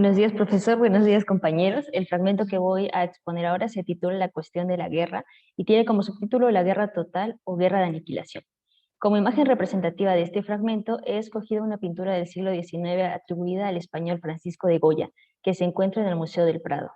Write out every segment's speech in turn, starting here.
Buenos días, profesor. Buenos días, compañeros. El fragmento que voy a exponer ahora se titula La cuestión de la guerra y tiene como subtítulo La guerra total o guerra de aniquilación. Como imagen representativa de este fragmento he escogido una pintura del siglo XIX atribuida al español Francisco de Goya, que se encuentra en el Museo del Prado.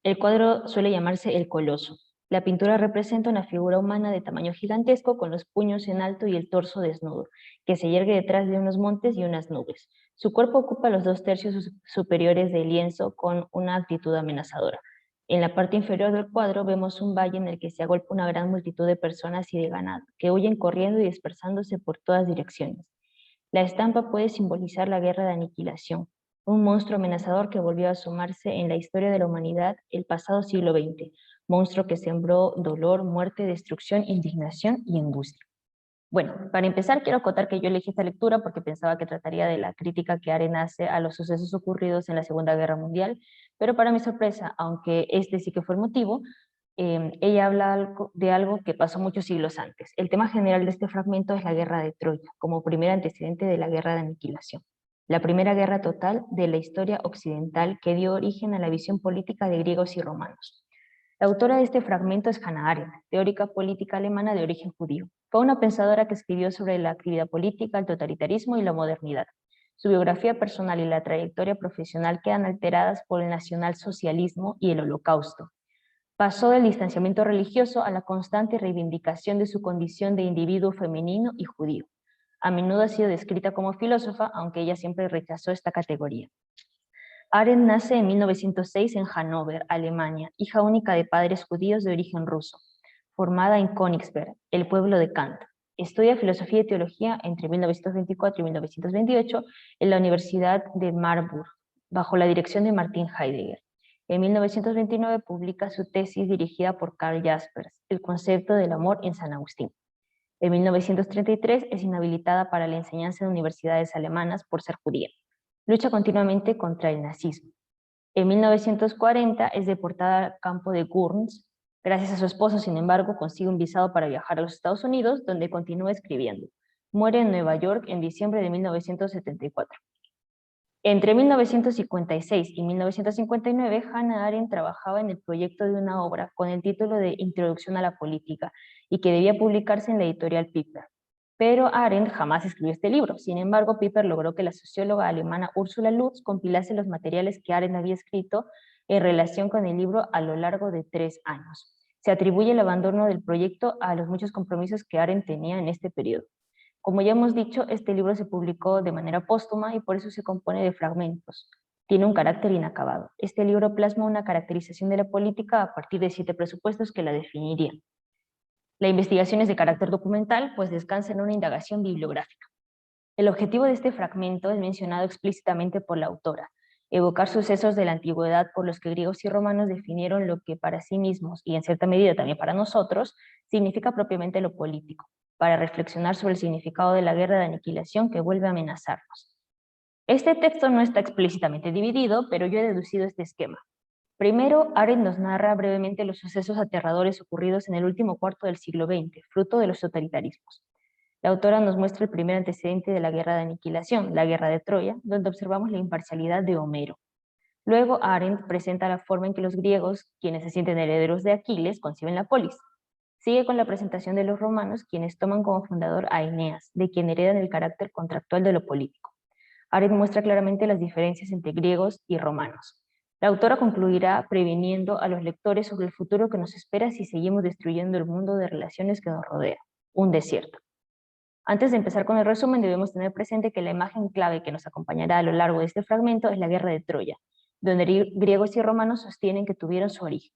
El cuadro suele llamarse El Coloso. La pintura representa una figura humana de tamaño gigantesco con los puños en alto y el torso desnudo, que se yergue detrás de unos montes y unas nubes. Su cuerpo ocupa los 2/3 superiores del lienzo con una actitud amenazadora. En la parte inferior del cuadro vemos un valle en el que se agolpa una gran multitud de personas y de ganado, que huyen corriendo y dispersándose por todas direcciones. La estampa puede simbolizar la guerra de aniquilación, un monstruo amenazador que volvió a asomarse en la historia de la humanidad el pasado siglo XX, monstruo que sembró dolor, muerte, destrucción, indignación y angustia. Bueno, para empezar quiero acotar que yo elegí esta lectura porque pensaba que trataría de la crítica que Arendt hace a los sucesos ocurridos en la Segunda Guerra Mundial, pero para mi sorpresa, aunque este sí que fue el motivo, ella habla de algo que pasó muchos siglos antes. El tema general de este fragmento es la Guerra de Troya, como primer antecedente de la Guerra de Aniquilación. La primera guerra total de la historia occidental que dio origen a la visión política de griegos y romanos. La autora de este fragmento es Hannah Arendt, teórica política alemana de origen judío. Fue una pensadora que escribió sobre la actividad política, el totalitarismo y la modernidad. Su biografía personal y la trayectoria profesional quedan alteradas por el nacionalsocialismo y el Holocausto. Pasó del distanciamiento religioso a la constante reivindicación de su condición de individuo femenino y judío. A menudo ha sido descrita como filósofa, aunque ella siempre rechazó esta categoría. Arendt nace en 1906 en Hannover, Alemania, hija única de padres judíos de origen ruso, formada en Königsberg, el pueblo de Kant. Estudia filosofía y teología entre 1924 y 1928 en la Universidad de Marburg, bajo la dirección de Martin Heidegger. En 1929 publica su tesis dirigida por Karl Jaspers, El concepto del amor en San Agustín. En 1933 es inhabilitada para la enseñanza en universidades alemanas por ser judía. Lucha continuamente contra el nazismo. En 1940 es deportada al campo de Gurns. Gracias a su esposo, sin embargo, consigue un visado para viajar a los Estados Unidos, donde continúa escribiendo. Muere en Nueva York en diciembre de 1974. Entre 1956 y 1959, Hannah Arendt trabajaba en el proyecto de una obra con el título de Introducción a la Política y que debía publicarse en la editorial Piper. Pero Arendt jamás escribió este libro. Sin embargo, Piper logró que la socióloga alemana Ursula Lutz compilase los materiales que Arendt había escrito en relación con el libro a lo largo de 3 años. Se atribuye el abandono del proyecto a los muchos compromisos que Arendt tenía en este periodo. Como ya hemos dicho, este libro se publicó de manera póstuma y por eso se compone de fragmentos. Tiene un carácter inacabado. Este libro plasma una caracterización de la política a partir de 7 presupuestos que la definirían. La investigación es de carácter documental, pues descansa en una indagación bibliográfica. El objetivo de este fragmento es mencionado explícitamente por la autora: evocar sucesos de la antigüedad por los que griegos y romanos definieron lo que para sí mismos, y en cierta medida también para nosotros, significa propiamente lo político, para reflexionar sobre el significado de la guerra de aniquilación que vuelve a amenazarnos. Este texto no está explícitamente dividido, pero yo he deducido este esquema. Primero, Arendt nos narra brevemente los sucesos aterradores ocurridos en el último cuarto del siglo XX, fruto de los totalitarismos. La autora nos muestra el primer antecedente de la guerra de aniquilación, la guerra de Troya, donde observamos la imparcialidad de Homero. Luego, Arendt presenta la forma en que los griegos, quienes se sienten herederos de Aquiles, conciben la polis. Sigue con la presentación de los romanos, quienes toman como fundador a Eneas, de quien heredan el carácter contractual de lo político. Arendt muestra claramente las diferencias entre griegos y romanos. La autora concluirá previniendo a los lectores sobre el futuro que nos espera si seguimos destruyendo el mundo de relaciones que nos rodea, un desierto. Antes de empezar con el resumen, debemos tener presente que la imagen clave que nos acompañará a lo largo de este fragmento es la guerra de Troya, donde griegos y romanos sostienen que tuvieron su origen.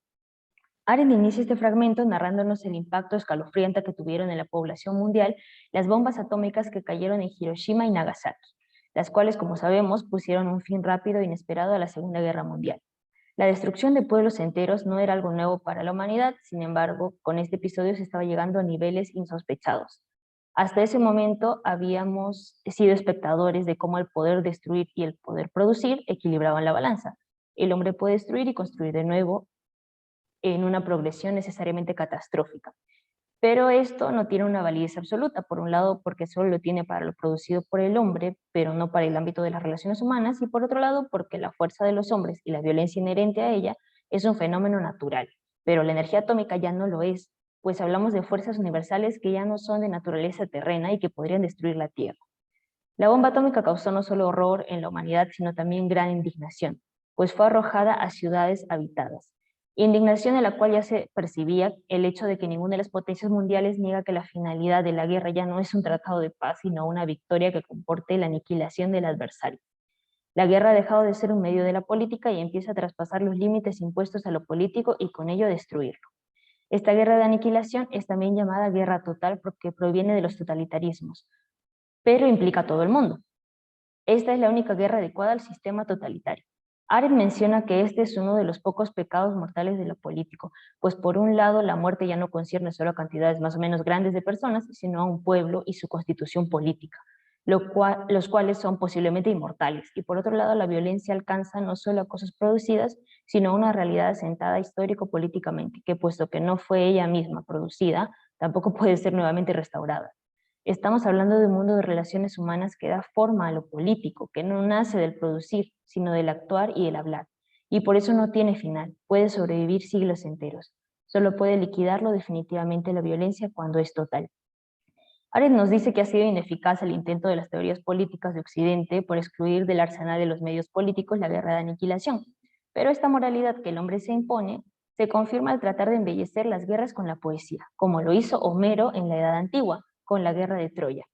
Arendt inicia este fragmento narrándonos el impacto escalofriante que tuvieron en la población mundial las bombas atómicas que cayeron en Hiroshima y Nagasaki, las cuales, como sabemos, pusieron un fin rápido e inesperado a la Segunda Guerra Mundial. La destrucción de pueblos enteros no era algo nuevo para la humanidad, sin embargo, con este episodio se estaba llegando a niveles insospechados. Hasta ese momento habíamos sido espectadores de cómo el poder destruir y el poder producir equilibraban la balanza. El hombre puede destruir y construir de nuevo en una progresión necesariamente catastrófica. Pero esto no tiene una validez absoluta, por un lado porque solo lo tiene para lo producido por el hombre, pero no para el ámbito de las relaciones humanas, y por otro lado porque la fuerza de los hombres y la violencia inherente a ella es un fenómeno natural, pero la energía atómica ya no lo es, pues hablamos de fuerzas universales que ya no son de naturaleza terrena y que podrían destruir la Tierra. La bomba atómica causó no solo horror en la humanidad, sino también gran indignación, pues fue arrojada a ciudades habitadas. Indignación en la cual ya se percibía el hecho de que ninguna de las potencias mundiales niega que la finalidad de la guerra ya no es un tratado de paz, sino una victoria que comporte la aniquilación del adversario. La guerra ha dejado de ser un medio de la política y empieza a traspasar los límites impuestos a lo político y con ello destruirlo. Esta guerra de aniquilación es también llamada guerra total porque proviene de los totalitarismos, pero implica a todo el mundo. Esta es la única guerra adecuada al sistema totalitario. Arendt menciona que este es uno de los pocos pecados mortales de lo político, pues por un lado la muerte ya no concierne solo a cantidades más o menos grandes de personas, sino a un pueblo y su constitución política, los cuales son posiblemente inmortales, y por otro lado la violencia alcanza no solo a cosas producidas, sino a una realidad asentada histórico-políticamente, que puesto que no fue ella misma producida, tampoco puede ser nuevamente restaurada. Estamos hablando de un mundo de relaciones humanas que da forma a lo político, que no nace del producir, sino del actuar y el hablar. Y por eso no tiene final, puede sobrevivir siglos enteros. Solo puede liquidarlo definitivamente la violencia cuando es total. Arendt nos dice que ha sido ineficaz el intento de las teorías políticas de Occidente por excluir del arsenal de los medios políticos la guerra de aniquilación. Pero esta moralidad que el hombre se impone se confirma al tratar de embellecer las guerras con la poesía, como lo hizo Homero en la Edad Antigua, con la guerra de Troya,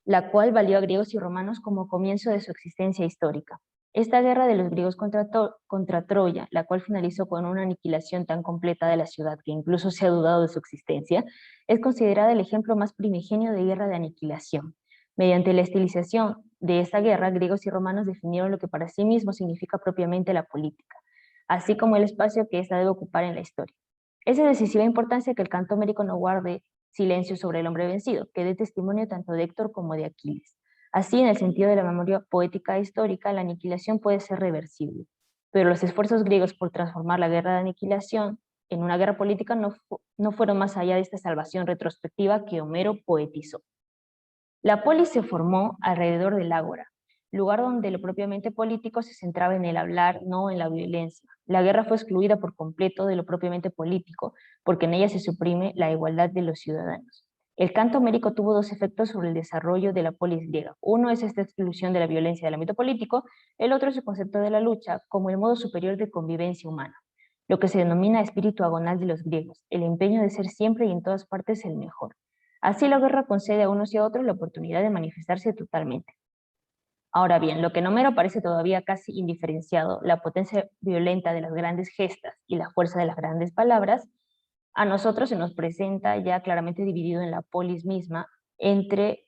la cual valió a griegos y romanos como comienzo de su existencia histórica. Esta guerra de los griegos contra Troya, la cual finalizó con una aniquilación tan completa de la ciudad que incluso se ha dudado de su existencia, es considerada el ejemplo más primigenio de guerra de aniquilación. Mediante la estilización de esta guerra, griegos y romanos definieron lo que para sí mismos significa propiamente la política, así como el espacio que ésta debe ocupar en la historia. Es de decisiva importancia que el canto homérico no guarde silencio sobre el hombre vencido, que dé testimonio tanto de Héctor como de Aquiles. Así, en el sentido de la memoria poética e histórica, la aniquilación puede ser reversible, pero los esfuerzos griegos por transformar la guerra de aniquilación en una guerra política no fueron más allá de esta salvación retrospectiva que Homero poetizó. La polis se formó alrededor del ágora, lugar donde lo propiamente político se centraba en el hablar, no en la violencia. La guerra fue excluida por completo de lo propiamente político, porque en ella se suprime la igualdad de los ciudadanos. El canto homérico tuvo dos efectos sobre el desarrollo de la polis griega. Uno es esta exclusión de la violencia del ámbito político, el otro es el concepto de la lucha como el modo superior de convivencia humana, lo que se denomina espíritu agonal de los griegos, el empeño de ser siempre y en todas partes el mejor. Así la guerra concede a unos y a otros la oportunidad de manifestarse totalmente. Ahora bien, lo que en Homero parece todavía casi indiferenciado, la potencia violenta de las grandes gestas y la fuerza de las grandes palabras, a nosotros se nos presenta ya claramente dividido en la polis misma entre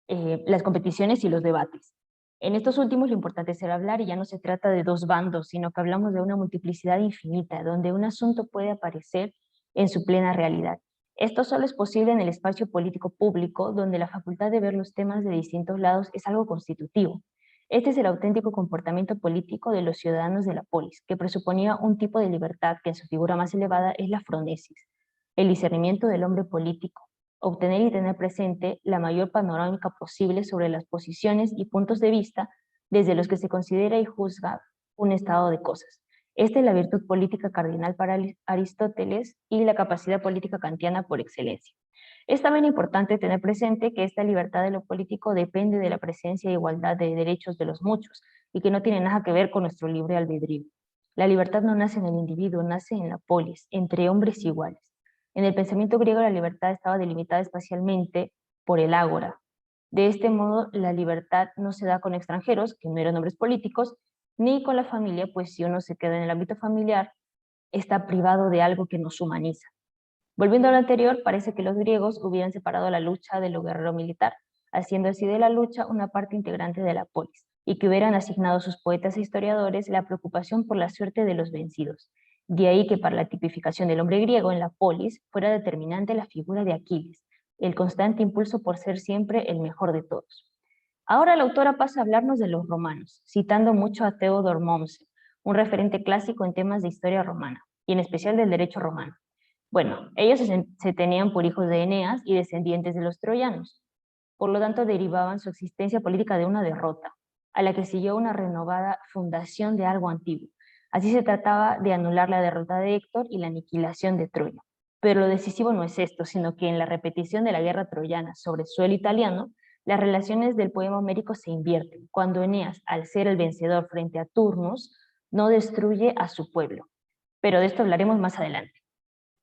las competiciones y los debates. En estos últimos lo importante es el hablar y ya no se trata de dos bandos, sino que hablamos de una multiplicidad infinita, donde un asunto puede aparecer en su plena realidad. Esto solo es posible en el espacio político público, donde la facultad de ver los temas de distintos lados es algo constitutivo. Este es el auténtico comportamiento político de los ciudadanos de la polis, que presuponía un tipo de libertad que en su figura más elevada es la fronesis, el discernimiento del hombre político, obtener y tener presente la mayor panorámica posible sobre las posiciones y puntos de vista desde los que se considera y juzga un estado de cosas. Esta es la virtud política cardinal para Aristóteles y la capacidad política kantiana por excelencia. Es también importante tener presente que esta libertad de lo político depende de la presencia e igualdad de derechos de los muchos y que no tiene nada que ver con nuestro libre albedrío. La libertad no nace en el individuo, nace en la polis, entre hombres iguales. En el pensamiento griego la libertad estaba delimitada espacialmente por el ágora. De este modo, la libertad no se da con extranjeros, que no eran hombres políticos, ni con la familia, pues si uno se queda en el ámbito familiar, está privado de algo que nos humaniza. Volviendo a lo anterior, parece que los griegos hubieran separado la lucha de lo guerrero militar, haciendo así de la lucha una parte integrante de la polis, y que hubieran asignado a sus poetas e historiadores la preocupación por la suerte de los vencidos. De ahí que para la tipificación del hombre griego en la polis fuera determinante la figura de Aquiles, el constante impulso por ser siempre el mejor de todos. Ahora la autora pasa a hablarnos de los romanos, citando mucho a Theodor Mommsen, un referente clásico en temas de historia romana, y en especial del derecho romano. Bueno, ellos se tenían por hijos de Eneas y descendientes de los troyanos. Por lo tanto, derivaban su existencia política de una derrota, a la que siguió una renovada fundación de algo antiguo. Así se trataba de anular la derrota de Héctor y la aniquilación de Troya. Pero lo decisivo no es esto, sino que en la repetición de la guerra troyana sobre suelo italiano, las relaciones del poema homérico se invierten, cuando Eneas, al ser el vencedor frente a Turnus, no destruye a su pueblo. Pero de esto hablaremos más adelante.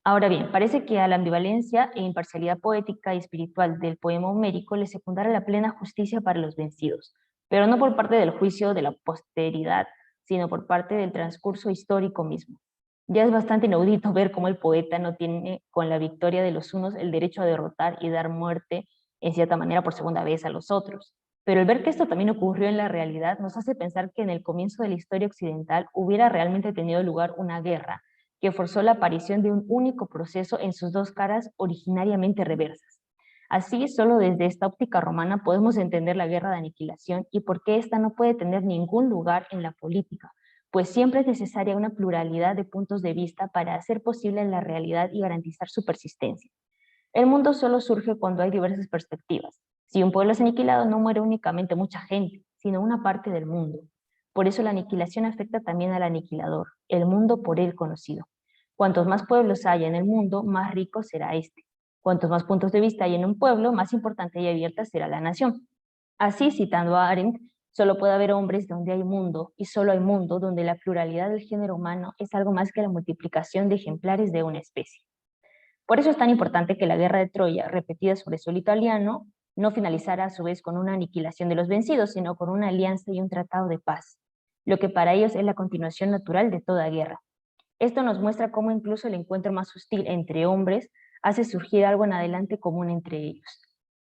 Ahora bien, parece que a la ambivalencia e imparcialidad poética y espiritual del poema homérico le secundara la plena justicia para los vencidos, pero no por parte del juicio de la posteridad, sino por parte del transcurso histórico mismo. Ya es bastante inaudito ver cómo el poeta no tiene con la victoria de los unos el derecho a derrotar y dar muerte, en cierta manera por segunda vez, a los otros. Pero el ver que esto también ocurrió en la realidad nos hace pensar que en el comienzo de la historia occidental hubiera realmente tenido lugar una guerra, que forzó la aparición de un único proceso en sus dos caras originariamente reversas. Así, solo desde esta óptica romana podemos entender la guerra de aniquilación y por qué ésta no puede tener ningún lugar en la política, pues siempre es necesaria una pluralidad de puntos de vista para hacer posible la realidad y garantizar su persistencia. El mundo solo surge cuando hay diversas perspectivas. Si un pueblo es aniquilado, no muere únicamente mucha gente, sino una parte del mundo. Por eso la aniquilación afecta también al aniquilador, el mundo por él conocido. Cuantos más pueblos haya en el mundo, más rico será este. Cuantos más puntos de vista hay en un pueblo, más importante y abierta será la nación. Así, citando a Arendt, solo puede haber hombres donde hay mundo, y solo hay mundo donde la pluralidad del género humano es algo más que la multiplicación de ejemplares de una especie. Por eso es tan importante que la guerra de Troya, repetida sobre suelo italiano, no finalizara a su vez con una aniquilación de los vencidos, sino con una alianza y un tratado de paz, lo que para ellos es la continuación natural de toda guerra. Esto nos muestra cómo incluso el encuentro más hostil entre hombres hace surgir algo en adelante común entre ellos,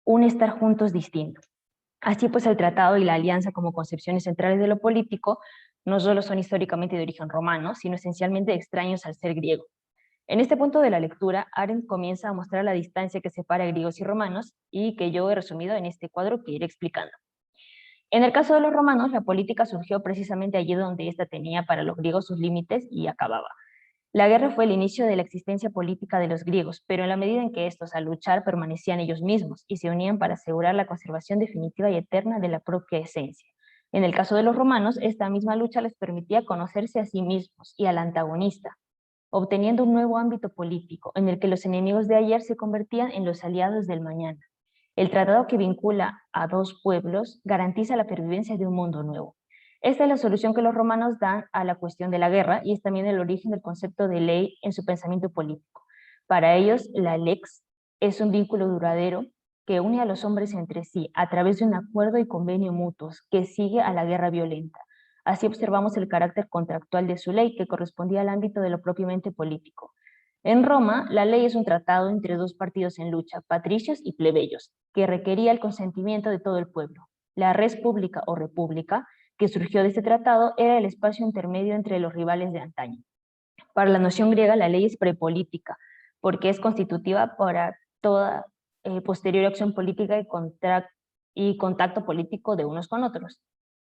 un estar juntos distinto. Así pues, el tratado y la alianza como concepciones centrales de lo político no solo son históricamente de origen romano, sino esencialmente extraños al ser griego. En este punto de la lectura, Arendt comienza a mostrar la distancia que separa griegos y romanos y que yo he resumido en este cuadro que iré explicando. En el caso de los romanos, la política surgió precisamente allí donde ésta tenía para los griegos sus límites y acababa. La guerra fue el inicio de la existencia política de los griegos, pero en la medida en que estos al luchar permanecían ellos mismos y se unían para asegurar la conservación definitiva y eterna de la propia esencia. En el caso de los romanos, esta misma lucha les permitía conocerse a sí mismos y al antagonista, obteniendo un nuevo ámbito político en el que los enemigos de ayer se convertían en los aliados del mañana. El tratado que vincula a dos pueblos garantiza la pervivencia de un mundo nuevo. Esta es la solución que los romanos dan a la cuestión de la guerra y es también el origen del concepto de ley en su pensamiento político. Para ellos, la lex es un vínculo duradero que une a los hombres entre sí a través de un acuerdo y convenio mutuos que sigue a la guerra violenta. Así observamos el carácter contractual de su ley que correspondía al ámbito de lo propiamente político. En Roma, la ley es un tratado entre dos partidos en lucha, patricios y plebeyos, que requería el consentimiento de todo el pueblo. La res pública o república, que surgió de este tratado, era el espacio intermedio entre los rivales de antaño. Para la noción griega, la ley es prepolítica, porque es constitutiva para toda posterior acción política y contacto político de unos con otros.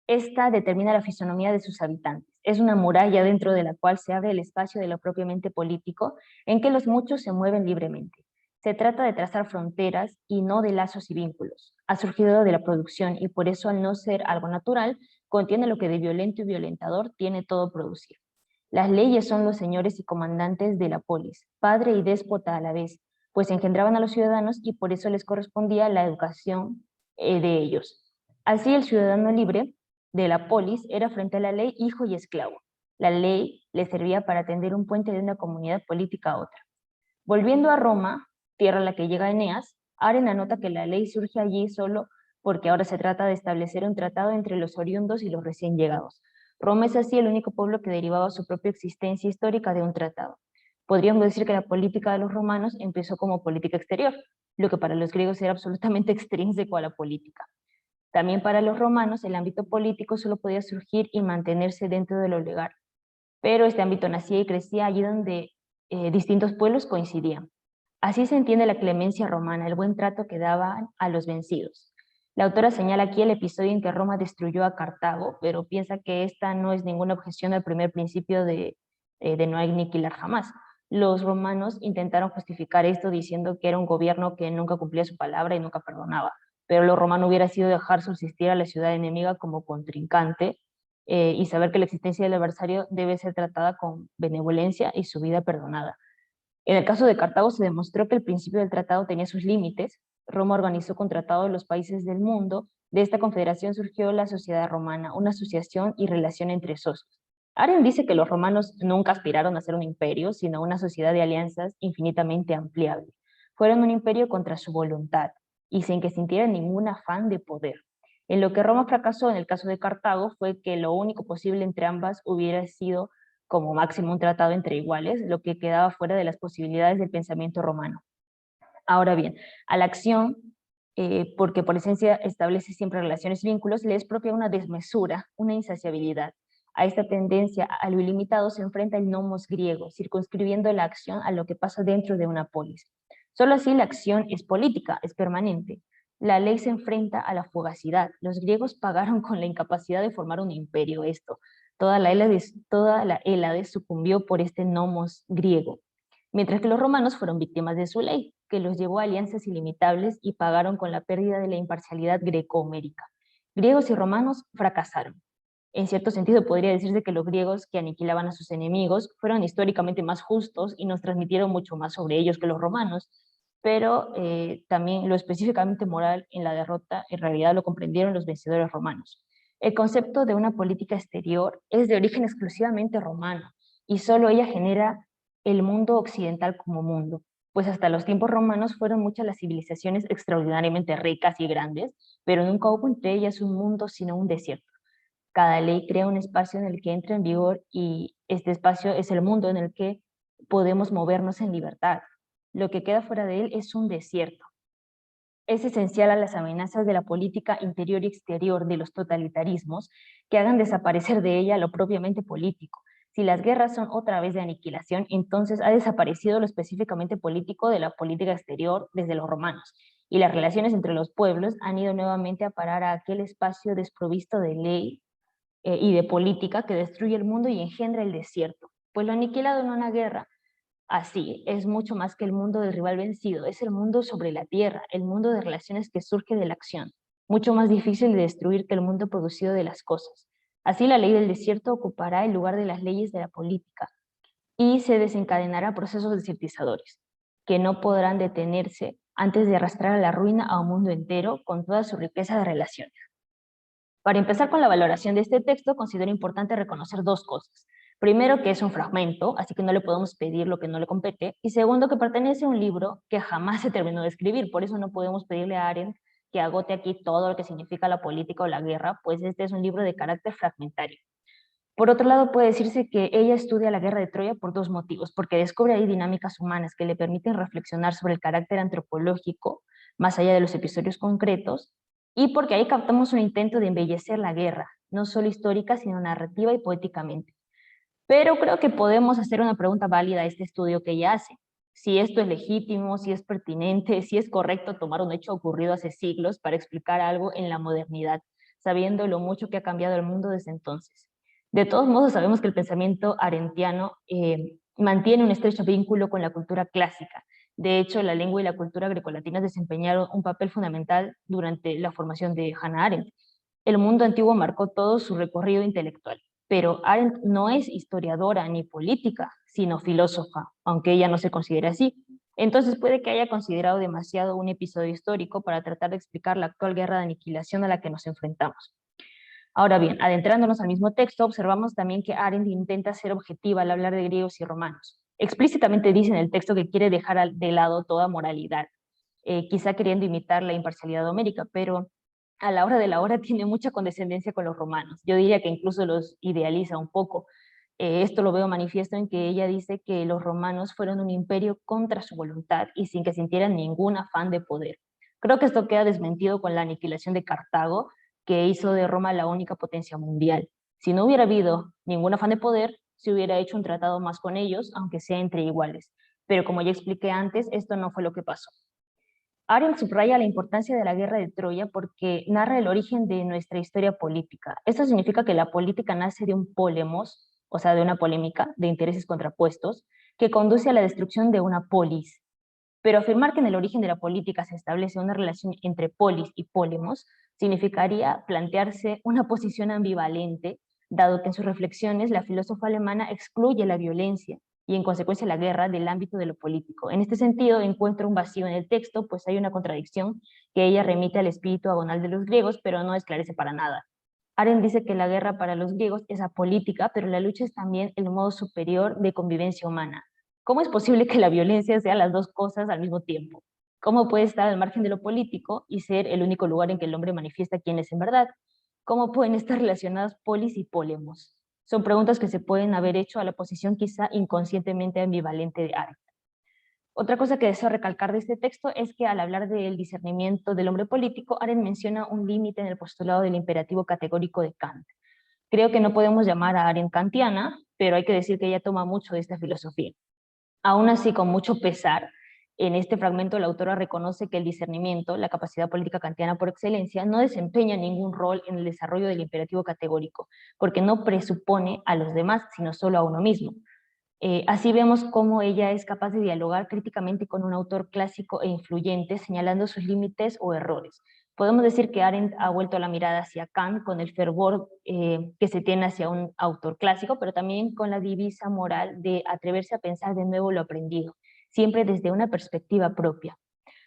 Esta determina la fisonomía de sus habitantes. Es una muralla dentro de la cual se abre el espacio de lo propiamente político, en que los muchos se mueven libremente. Se trata de trazar fronteras y no de lazos y vínculos. Ha surgido de la producción y por eso, al no ser algo natural, contiene lo que de violento y violentador tiene todo producido. Las leyes son los señores y comandantes de la polis, padre y déspota a la vez, pues engendraban a los ciudadanos y por eso les correspondía la educación de ellos. Así el ciudadano libre de la polis era frente a la ley hijo y esclavo. La ley le servía para tender un puente de una comunidad política a otra. Volviendo a Roma, tierra a la que llega Eneas, Aren anota que la ley surge allí solo porque ahora se trata de establecer un tratado entre los oriundos y los recién llegados. Roma es así el único pueblo que derivaba su propia existencia histórica de un tratado. Podríamos decir que la política de los romanos empezó como política exterior, lo que para los griegos era absolutamente extrínseco a la política. También para los romanos el ámbito político solo podía surgir y mantenerse dentro de lo legal, pero este ámbito nacía y crecía allí donde distintos pueblos coincidían. Así se entiende la clemencia romana, el buen trato que daban a los vencidos. La autora señala aquí el episodio en que Roma destruyó a Cartago, pero piensa que esta no es ninguna objeción al primer principio de no aniquilar jamás. Los romanos intentaron justificar esto diciendo que era un gobierno que nunca cumplía su palabra y nunca perdonaba, pero lo romano hubiera sido dejar subsistir a la ciudad enemiga como contrincante y saber que la existencia del adversario debe ser tratada con benevolencia y su vida perdonada. En el caso de Cartago se demostró que el principio del tratado tenía sus límites. Roma organizó con tratado de los países del mundo. De esta confederación surgió la sociedad romana, una asociación y relación entre socios. Aren dice que los romanos nunca aspiraron a ser un imperio, sino una sociedad de alianzas infinitamente ampliable. Fueron un imperio contra su voluntad y sin que sintieran ningún afán de poder. En lo que Roma fracasó en el caso de Cartago fue que lo único posible entre ambas hubiera sido como máximo un tratado entre iguales, lo que quedaba fuera de las posibilidades del pensamiento romano. Ahora bien, a la acción, porque por esencia establece siempre relaciones y vínculos, le es propia una desmesura, una insaciabilidad. A esta tendencia a lo ilimitado se enfrenta el nomos griego, circunscribiendo la acción a lo que pasa dentro de una polis. Solo así la acción es política, es permanente. La ley se enfrenta a la fugacidad. Los griegos pagaron con la incapacidad de formar un imperio esto. Toda la Hélade sucumbió por este nomos griego, mientras que los romanos fueron víctimas de su ley, que los llevó a alianzas ilimitables y pagaron con la pérdida de la imparcialidad greco-homérica. Griegos y romanos fracasaron. En cierto sentido, podría decirse que los griegos, que aniquilaban a sus enemigos, fueron históricamente más justos y nos transmitieron mucho más sobre ellos que los romanos, pero también lo específicamente moral en la derrota, en realidad lo comprendieron los vencedores romanos. El concepto de una política exterior es de origen exclusivamente romano, y solo ella genera el mundo occidental como mundo, pues hasta los tiempos romanos fueron muchas las civilizaciones extraordinariamente ricas y grandes, pero nunca hubo entre ellas un mundo sino un desierto. Cada ley crea un espacio en el que entra en vigor y este espacio es el mundo en el que podemos movernos en libertad. Lo que queda fuera de él es un desierto. Es esencial a las amenazas de la política interior y exterior de los totalitarismos que hagan desaparecer de ella lo propiamente político. Si las guerras son otra vez de aniquilación, entonces ha desaparecido lo específicamente político de la política exterior desde los romanos, y las relaciones entre los pueblos han ido nuevamente a parar a aquel espacio desprovisto de ley y de política que destruye el mundo y engendra el desierto. Pues lo aniquilado en una guerra así es mucho más que el mundo del rival vencido, es el mundo sobre la tierra, el mundo de relaciones que surge de la acción, mucho más difícil de destruir que el mundo producido de las cosas. Así la ley del desierto ocupará el lugar de las leyes de la política y se desencadenará procesos desiertizadores que no podrán detenerse antes de arrastrar a la ruina a un mundo entero con toda su riqueza de relaciones. Para empezar con la valoración de este texto, considero importante reconocer dos cosas. Primero, que es un fragmento, así que no le podemos pedir lo que no le compete. Y segundo, que pertenece a un libro que jamás se terminó de escribir. Por eso no podemos pedirle a Arendt que agote aquí todo lo que significa la política o la guerra, pues este es un libro de carácter fragmentario. Por otro lado, puede decirse que ella estudia la guerra de Troya por dos motivos, porque descubre ahí dinámicas humanas que le permiten reflexionar sobre el carácter antropológico, más allá de los episodios concretos, y porque ahí captamos un intento de embellecer la guerra, no solo histórica, sino narrativa y poéticamente. Pero creo que podemos hacer una pregunta válida a este estudio que ella hace. Si esto es legítimo, si es pertinente, si es correcto tomar un hecho ocurrido hace siglos para explicar algo en la modernidad, sabiendo lo mucho que ha cambiado el mundo desde entonces. De todos modos, sabemos que el pensamiento arentiano mantiene un estrecho vínculo con la cultura clásica. De hecho, la lengua y la cultura grecolatinas desempeñaron un papel fundamental durante la formación de Hannah Arendt. El mundo antiguo marcó todo su recorrido intelectual, pero Arendt no es historiadora ni política, sino filósofa, aunque ella no se considere así. Entonces puede que haya considerado demasiado un episodio histórico para tratar de explicar la actual guerra de aniquilación a la que nos enfrentamos. Ahora bien, adentrándonos al mismo texto, observamos también que Arendt intenta ser objetiva al hablar de griegos y romanos. Explícitamente dice en el texto que quiere dejar de lado toda moralidad, quizá queriendo imitar la imparcialidad homérica, pero a la hora de la hora tiene mucha condescendencia con los romanos. Yo diría que incluso los idealiza un poco. Esto lo veo manifiesto en que ella dice que los romanos fueron un imperio contra su voluntad y sin que sintieran ningún afán de poder. Creo que esto queda desmentido con la aniquilación de Cartago, que hizo de Roma la única potencia mundial. Si no hubiera habido ningún afán de poder, se hubiera hecho un tratado más con ellos, aunque sea entre iguales. Pero como ya expliqué antes, esto no fue lo que pasó. Arendt subraya la importancia de la guerra de Troya porque narra el origen de nuestra historia política. Esto significa que la política nace de un polemos, o sea, de una polémica de intereses contrapuestos, que conduce a la destrucción de una polis. Pero afirmar que en el origen de la política se establece una relación entre polis y polemos significaría plantearse una posición ambivalente, dado que en sus reflexiones la filósofa alemana excluye la violencia y en consecuencia la guerra del ámbito de lo político. En este sentido encuentro un vacío en el texto, pues hay una contradicción que ella remite al espíritu agonal de los griegos, pero no esclarece para nada. Arendt dice que la guerra para los griegos es apolítica, pero la lucha es también el modo superior de convivencia humana. ¿Cómo es posible que la violencia sea las dos cosas al mismo tiempo? ¿Cómo puede estar al margen de lo político y ser el único lugar en que el hombre manifiesta quién es en verdad? ¿Cómo pueden estar relacionadas polis y polemos? Son preguntas que se pueden haber hecho a la posición quizá inconscientemente ambivalente de Arendt. Otra cosa que deseo recalcar de este texto es que al hablar del discernimiento del hombre político, Arendt menciona un límite en el postulado del imperativo categórico de Kant. Creo que no podemos llamar a Arendt kantiana, pero hay que decir que ella toma mucho de esta filosofía. Aún así, con mucho pesar, en este fragmento la autora reconoce que el discernimiento, la capacidad política kantiana por excelencia, no desempeña ningún rol en el desarrollo del imperativo categórico, porque no presupone a los demás, sino solo a uno mismo. Así vemos cómo ella es capaz de dialogar críticamente con un autor clásico e influyente, señalando sus límites o errores. Podemos decir que Arendt ha vuelto la mirada hacia Kant con el fervor que se tiene hacia un autor clásico, pero también con la divisa moral de atreverse a pensar de nuevo lo aprendido, siempre desde una perspectiva propia.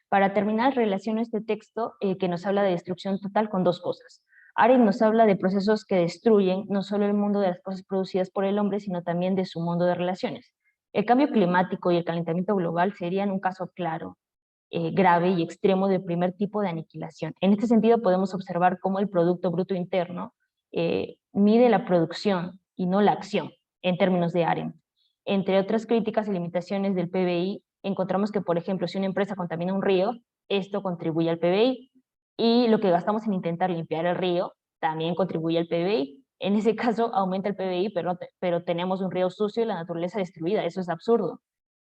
Para terminar, relaciono este texto que nos habla de destrucción total con dos cosas. Arendt nos habla de procesos que destruyen no solo el mundo de las cosas producidas por el hombre, sino también de su mundo de relaciones. El cambio climático y el calentamiento global serían un caso claro, grave y extremo del primer tipo de aniquilación. En este sentido, podemos observar cómo el Producto Bruto Interno mide la producción y no la acción, en términos de Arendt. Entre otras críticas y limitaciones del PBI, encontramos que, por ejemplo, si una empresa contamina un río, esto contribuye al PBI, y lo que gastamos en intentar limpiar el río también contribuye al PBI. En ese caso aumenta el PBI, pero tenemos un río sucio y la naturaleza destruida. Eso es absurdo.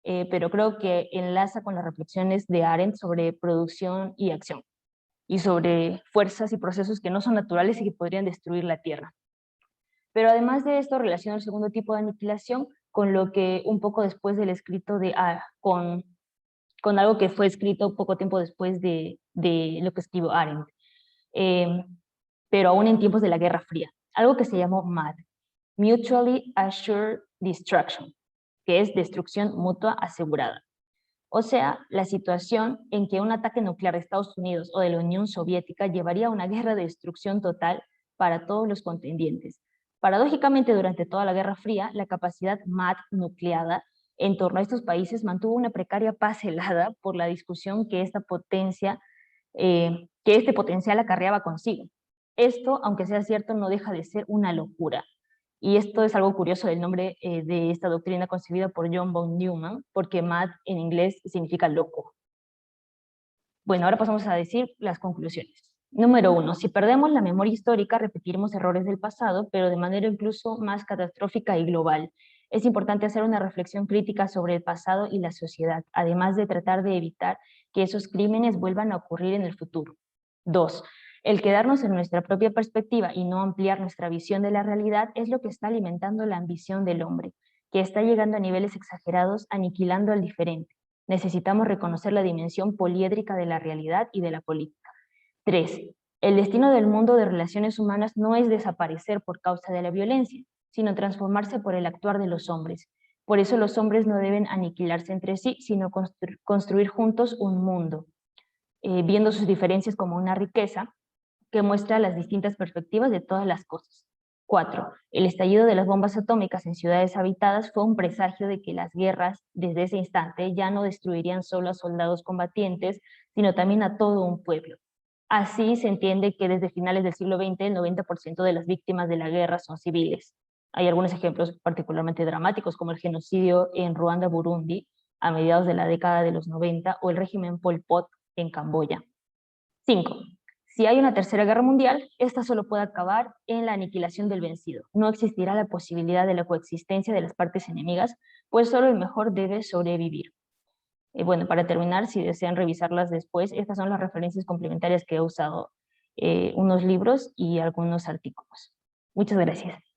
Pero creo que enlaza con las reflexiones de Arendt sobre producción y acción, y sobre fuerzas y procesos que no son naturales y que podrían destruir la Tierra. Pero además de esto, relaciona el segundo tipo de aniquilación con lo que un poco después del escrito de con algo que fue escrito poco tiempo después de lo que escribió Arendt, eh, pero aún en tiempos de la Guerra Fría, algo que se llamó MAD, Mutually Assured Destruction, que es destrucción mutua asegurada. O sea, la situación en que un ataque nuclear de Estados Unidos o de la Unión Soviética llevaría a una guerra de destrucción total para todos los contendientes. Paradójicamente, durante toda la Guerra Fría, la capacidad MAD nucleada en torno a estos países mantuvo una precaria paz helada por la discusión que que este potencial acarreaba consigo. Esto, aunque sea cierto, no deja de ser una locura. Y esto es algo curioso del nombre de esta doctrina concebida por John von Neumann, porque mad en inglés significa loco. Bueno, ahora pasamos a decir las conclusiones. Número 1. Si perdemos la memoria histórica, repetiremos errores del pasado, pero de manera incluso más catastrófica y global. Es importante hacer una reflexión crítica sobre el pasado y la sociedad, además de tratar de evitar que esos crímenes vuelvan a ocurrir en el futuro. 2. El quedarnos en nuestra propia perspectiva y no ampliar nuestra visión de la realidad es lo que está alimentando la ambición del hombre, que está llegando a niveles exagerados, aniquilando al diferente. Necesitamos reconocer la dimensión poliédrica de la realidad y de la política. 3. El destino del mundo de relaciones humanas no es desaparecer por causa de la violencia, sino transformarse por el actuar de los hombres. Por eso los hombres no deben aniquilarse entre sí, sino construir juntos un mundo, viendo sus diferencias como una riqueza que muestra las distintas perspectivas de todas las cosas. 4. El estallido de las bombas atómicas en ciudades habitadas fue un presagio de que las guerras, desde ese instante, ya no destruirían solo a soldados combatientes, sino también a todo un pueblo. Así se entiende que desde finales del siglo XX el 90% de las víctimas de la guerra son civiles. Hay algunos ejemplos particularmente dramáticos, como el genocidio en Ruanda-Burundi a mediados de la década de los 90 o el régimen Pol Pot en Camboya. 5. Si hay una tercera guerra mundial, esta solo puede acabar en la aniquilación del vencido. No existirá la posibilidad de la coexistencia de las partes enemigas, pues solo el mejor debe sobrevivir. Bueno, para terminar, si desean revisarlas después, estas son las referencias complementarias que he usado, unos libros y algunos artículos. Muchas gracias.